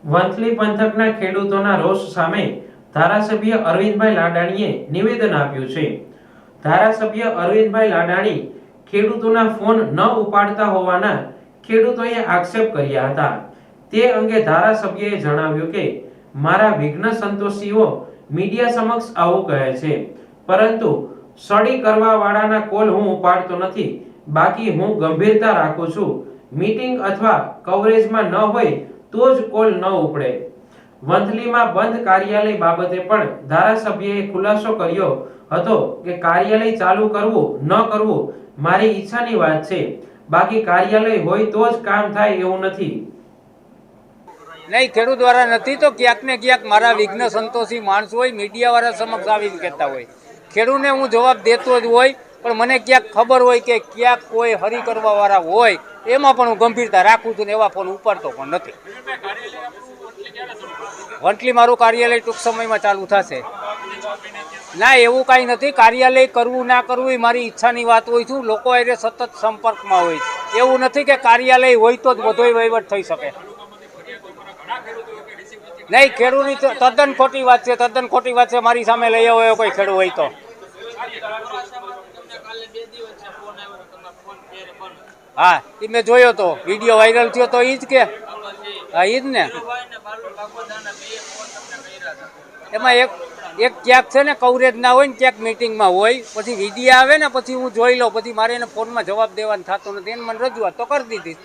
વંથલી પંથકના ખેડૂતોના રોષ સામે ધારાસભ્ય અરવિંદભાઈ લાડાણીએ નિવેદન આપ્યું છે. ધારાસભ્ય અરવિંદભાઈ લાડાણી ખેડૂતોના ફોન ન ઉપાડતા હોવાના ખેડૂતોએ આક્ષેપ કર્યા હતા. તે અંગે ધારાસભ્યએ જણાવ્યું કે મારા વિઘ્ન સંતોષીઓ મીડિયા સમક્ષ આવું કહે છે, પરંતુ સડી કરવા વાળાના કોલ હું ઉપાડતો નથી. બાકી હું ગંભીરતા રાખું છું. મીટિંગ અથવા કવરેજમાં ન હોય તો જ કોલ ન ઉપડે. વંથલીમાં બંધ કાર્યાલય બાબતે પણ ધારાસભ્યએ ખુલાસો કર્યો હતો કે કાર્યાલય ચાલુ કરવું ન કરવું મારી ઈચ્છાની વાત છે. બાકી કાર્યાલય હોય તો જ કામ થાય એવું નથી. નહીં, ખેડૂત દ્વારા નથી તો ક્યાંક ને ક્યાંક મારા વિઘ્ન સંતોષી માણસો હોય, મીડિયા વાળા સમક્ષ આવીને કહેતા હોય. ખેડૂતને હું જવાબ દેતો જ હોય, પણ મને ક્યાંક ખબર હોય કે ક્યાંક કોઈ હરી કરવા વાળા હોય, એમાં પણ હું ગંભીરતા રાખું છું ને એવા ફોન ઉપાડતો પણ નથી. વંટલી મારું કાર્યાલય ટૂંક સમયમાં ચાલુ થશે. ના, એવું કાંઈ નથી. કાર્યાલય કરવું ના કરવું એ મારી ઈચ્છાની વાત હોય છું. લોકો એ સતત સંપર્કમાં હોય. એવું નથી કે કાર્યાલય હોય તો જ બધોય વહીવટ થઈ શકે. નહીં, ખેડૂતની તદ્દન ખોટી વાત છે, તદ્દન ખોટી વાત છે. મારી સામે લઈ આવ્યો કોઈ ખેડૂત હોય તો. હા, એ મેં જોયો તો વિડીયો વાયરલ થયો તો ઈ જ કે હા ઈ જ ને. એમાં એક ક્યાંક છે ને કવરેજ ના હોય ને ક્યાંક મીટિંગમાં હોય, પછી વિડીયો આવે ને પછી હું જોઈ લઉં, પછી મારે એને ફોનમાં જવાબ દેવાનું થતો નથી. એને મને રજૂઆત તો કરી દીધી.